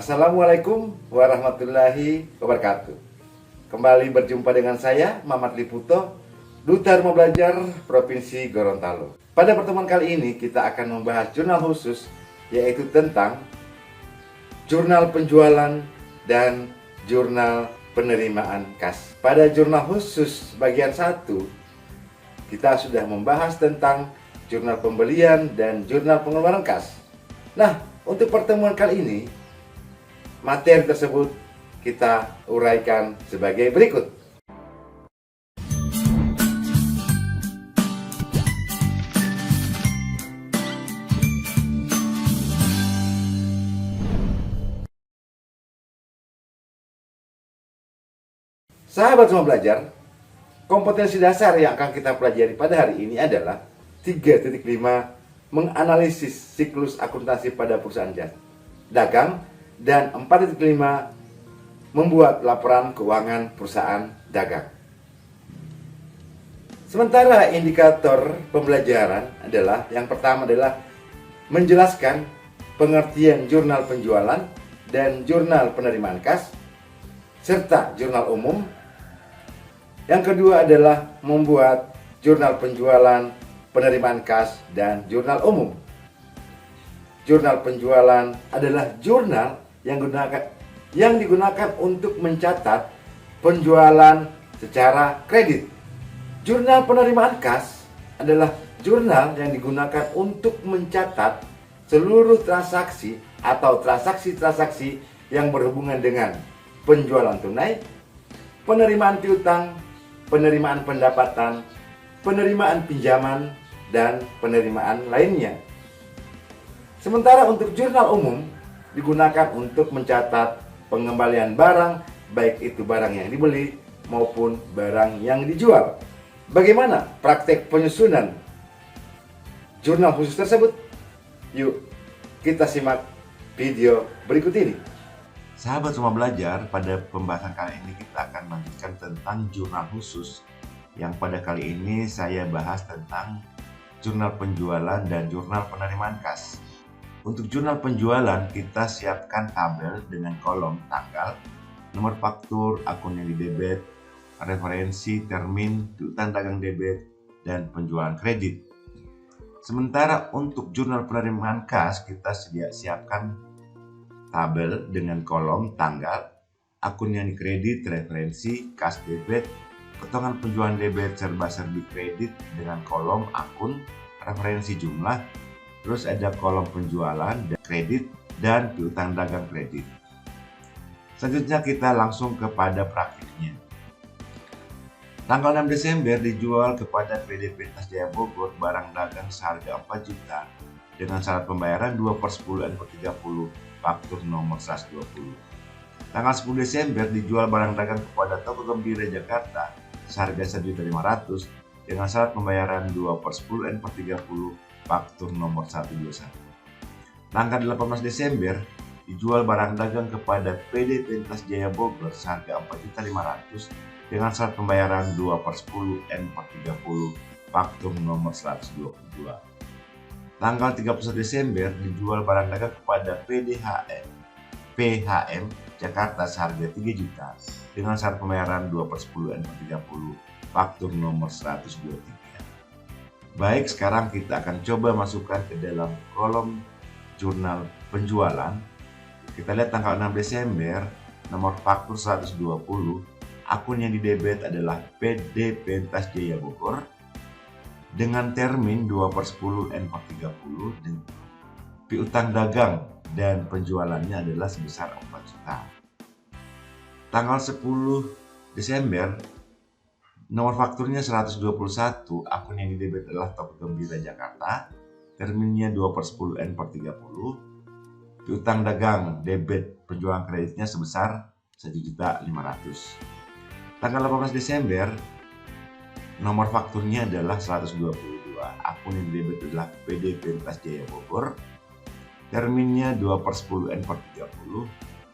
Assalamualaikum warahmatullahi wabarakatuh. Kembali berjumpa dengan saya, Mamat Liputo, Duta Rumah Belajar Provinsi Gorontalo. Pada pertemuan kali ini kita akan membahas jurnal khusus, yaitu tentang jurnal penjualan dan jurnal penerimaan kas. Pada jurnal khusus bagian 1, kita sudah membahas tentang jurnal pembelian dan jurnal pengeluaran kas. Nah, untuk pertemuan kali ini, materi tersebut kita uraikan sebagai berikut. Sahabat semua belajar, kompetensi dasar yang akan kita pelajari pada hari ini adalah 3.5 menganalisis siklus akuntansi pada perusahaan dagang, dan 4.5 membuat laporan keuangan perusahaan dagang. Sementara indikator pembelajaran adalah yang pertama adalah menjelaskan pengertian jurnal penjualan dan jurnal penerimaan kas serta jurnal umum. Yang kedua adalah membuat jurnal penjualan, penerimaan kas, dan jurnal umum. Jurnal penjualan adalah jurnal yang digunakan untuk mencatat penjualan secara kredit. Jurnal penerimaan kas adalah jurnal yang digunakan untuk mencatat seluruh transaksi atau transaksi-transaksi yang berhubungan dengan penjualan tunai, penerimaan piutang, penerimaan pendapatan, penerimaan pinjaman, dan penerimaan lainnya. Sementara untuk jurnal umum digunakan untuk mencatat pengembalian barang, baik itu barang yang dibeli maupun barang yang dijual. Bagaimana praktek penyusunan jurnal khusus tersebut? Yuk, kita simak video berikut ini. Sahabat semua belajar, pada pembahasan kali ini kita akan melanjutkan tentang jurnal khusus, yang pada kali ini saya bahas tentang jurnal penjualan dan jurnal penerimaan kas. Untuk jurnal penjualan, kita siapkan tabel dengan kolom tanggal, nomor faktur, akun yang didebet, referensi, termin, piutang dagang debit, dan penjualan kredit. Sementara untuk jurnal penerimaan kas, kita siapkan tabel dengan kolom tanggal, akun yang dikredit, referensi, kas debit, potongan penjualan debit serba-serbi kredit dengan kolom akun, referensi jumlah, terus ada kolom penjualan dan kredit dan piutang dagang kredit. Selanjutnya kita langsung kepada praktiknya. Tanggal 6 Desember dijual kepada PD Pentas Jaya Bogor barang dagang seharga 4 juta dengan syarat pembayaran 2/10 N/30 faktur nomor 120. Tanggal 10 Desember dijual barang dagang kepada Toko Gembira Jakarta seharga 1.500.000 dengan syarat pembayaran 2/10 N/30 faktur nomor 121. Tanggal 18 Desember dijual barang dagang kepada PD Pentas Jaya Bogor seharga 4.500.000 dengan syarat pembayaran 2/10 N/30 faktur nomor 122. Tanggal 31 Desember dijual barang dagang kepada PHM Jakarta seharga 3 juta dengan syarat pembayaran 2/10 N/30 faktur nomor 123. Baik, sekarang kita akan coba masukkan ke dalam kolom jurnal penjualan. Kita lihat tanggal 6 Desember, nomor faktur 120, akun yang didebet adalah PD Pentas Jaya Bogor dengan termin 2/10 N/30 dan piutang dagang dan penjualannya adalah sebesar 4 juta. Tanggal 10 Desember, nomor fakturnya 121, akun yang didebet adalah Toko Gembira Jakarta, terminnya 2/10 N/30, piutang dagang debit penjualan kreditnya sebesar 1.500.000. Tanggal 18 Desember, nomor fakturnya adalah 122, akun yang didebet adalah PD Pentas Jaya Bogor, terminnya 2/10 N/30,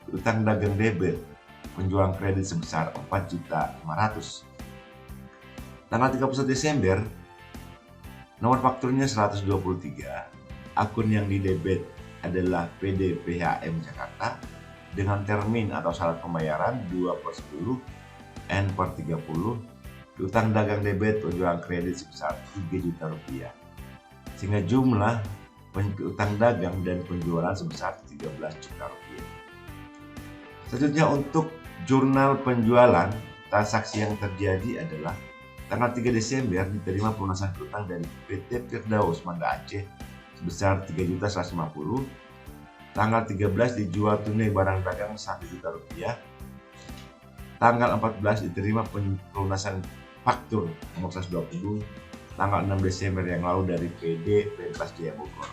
piutang dagang debit penjualan kredit sebesar 4.500.000. Tanggal 31 Desember, nomor fakturnya 123, akun yang didebet adalah PD PHM Jakarta, dengan termin atau syarat pembayaran 2/10 N/30, piutang dagang debit penjualan kredit sebesar 3 juta rupiah. Sehingga jumlah piutang dagang dan penjualan sebesar 13 juta rupiah. Selanjutnya untuk jurnal penjualan, transaksi yang terjadi adalah tanggal 3 Desember diterima pelunasan piutang dari PT Firdaus Banda Aceh sebesar 3.150.000. Tanggal 13 dijual tunai barang dagang 1 juta rupiah. Tanggal 14 diterima pelunasan faktur nomor 120 tanggal 6 Desember yang lalu dari PD Pentas Jaya Bogor.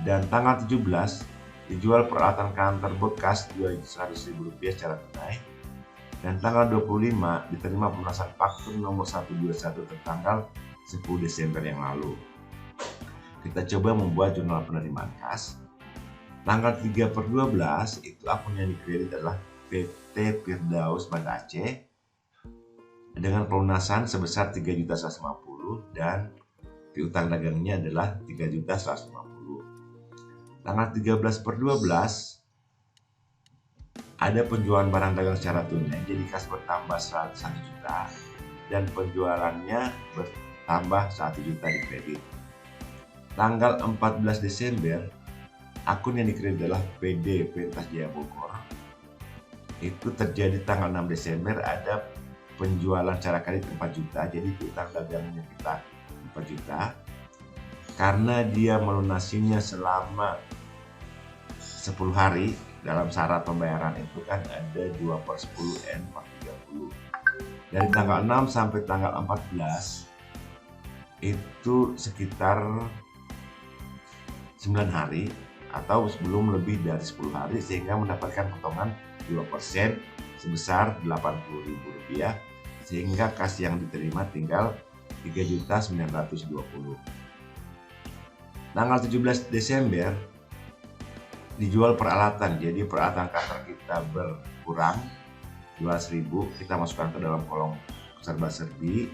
Dan tanggal 17 dijual peralatan kantor bekas 200.000 rupiah secara tunai. Dan tanggal 25 diterima pelunasan faktur nomor 121 tertanggal 10 Desember yang lalu. Kita coba membuat jurnal penerimaan kas. Tanggal 3/12 itu akun yang dikredit adalah PT Firdaus Banda Aceh dengan pelunasan sebesar 3.150.000 dan piutang dagangnya adalah 3.150.000. Tanggal 13/12 ada penjualan barang dagang secara tunai, jadi kas bertambah 1 juta dan penjualannya bertambah 1 juta di kredit. Tanggal 14 Desember akun yang dikredit adalah PD Pentas Jaya Bogor. Itu terjadi tanggal 6 Desember ada penjualan secara kredit 4 juta, jadi piutang dagangnya kita 4 juta. Karena dia melunasinya selama 10 hari, dalam syarat pembayaran itu kan ada 2/10 N/30. Dari tanggal 6 sampai tanggal 14 itu sekitar 9 hari atau belum lebih dari 10 hari, sehingga mendapatkan potongan 2% sebesar 80.000 rupiah, sehingga kas yang diterima tinggal 3.920.000. Tanggal 17 Desember dijual peralatan, jadi peralatan kantor kita berkurang 12.000, kita masukkan ke dalam kolom serba-serbi.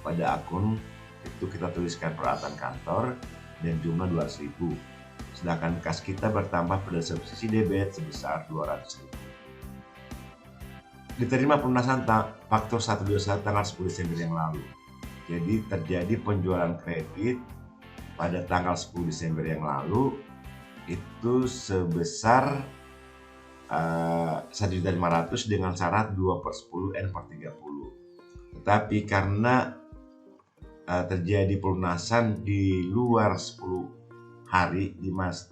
Pada akun itu kita tuliskan peralatan kantor dan jumlah 200.000, sedangkan kas kita bertambah pada sisi debit sebesar 200.000. Diterima pelunasan faktur 121 tanggal 10 Desember yang lalu, jadi terjadi penjualan kredit pada tanggal 10 Desember yang lalu itu sebesar 1.500.000 dengan syarat 2/10 N/30. Tetapi karena terjadi pelunasan di luar 10 hari di masa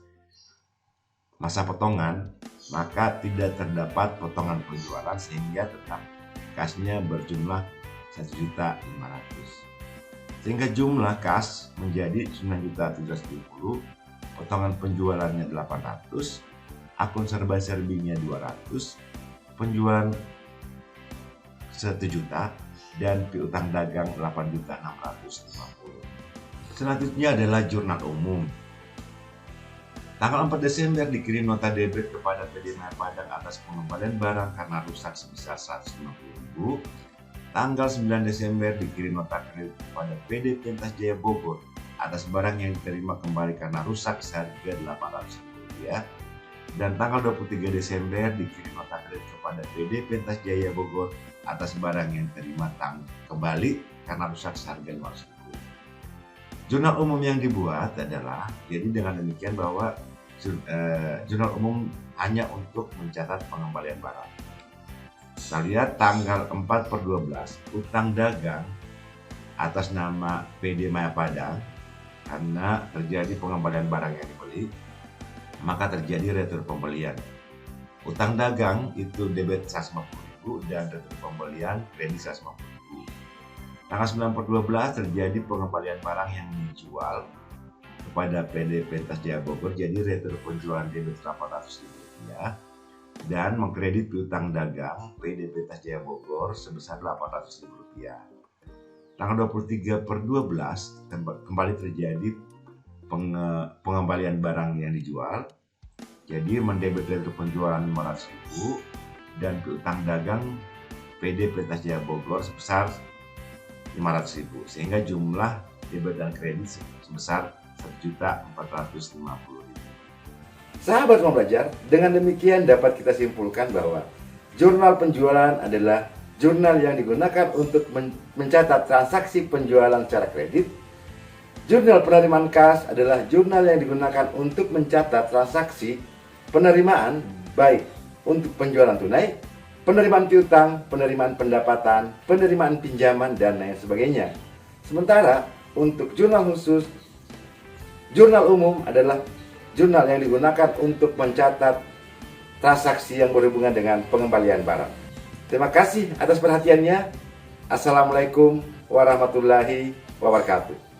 potongan, maka tidak terdapat potongan penjualan sehingga tetap kasnya berjumlah 1.500.000. Sehingga jumlah kas menjadi 9.770.000, potongan penjualannya 800, akun serba-serbinya 200, penjualan 1 juta, dan piutang dagang 8.650.000. Selanjutnya adalah jurnal umum. Tanggal 4 Desember dikirim nota debit kepada PD Maya Padang atas pengembalian barang karena rusak sebesar 150.000. Tanggal 9 Desember dikirim nota kredit kepada PD Pentas Jaya Bogor atas barang yang diterima kembali karena rusak seharga 800.000 rupiah. Dan tanggal 23 Desember dikirim nota kredit kepada PD Pentas Jaya Bogor atas barang yang diterima kembali karena rusak seharga 500.000. Jurnal umum yang dibuat adalah, jadi dengan demikian bahwa jurnal umum hanya untuk mencatat pengembalian barang. Kita lihat tanggal 4/12 utang dagang atas nama PD Maya Padang karena terjadi pengembalian barang yang dibeli, maka terjadi retur pembelian. Utang dagang itu debit 150.000 dan retur pembelian kredit 150.000. Tanggal 9/12 terjadi pengembalian barang yang dijual kepada PD Pentas Jaya Bogor, jadi retur penjualan debit 800.000 rupiah dan mengkredit piutang dagang PD Pentas Jaya Bogor sebesar 800.000 rupiah. Tanggal 23/12 kembali terjadi pengembalian barang yang dijual, jadi mendebit retur penjualan 500.000 dan piutang dagang PD Pentas Jaya Bogor sebesar 500.000, sehingga jumlah debit dan kredit sebesar 1.450.000. Sahabat Rumah Belajar, dengan demikian dapat kita simpulkan bahwa jurnal penjualan adalah jurnal yang digunakan untuk mencatat transaksi penjualan secara kredit. Jurnal penerimaan kas adalah jurnal yang digunakan untuk mencatat transaksi penerimaan baik untuk penjualan tunai, penerimaan piutang, penerimaan pendapatan, penerimaan pinjaman, dan lain sebagainya. Sementara untuk jurnal khusus, jurnal umum adalah jurnal yang digunakan untuk mencatat transaksi yang berhubungan dengan pengembalian barang. Terima kasih atas perhatiannya. Assalamualaikum warahmatullahi wabarakatuh.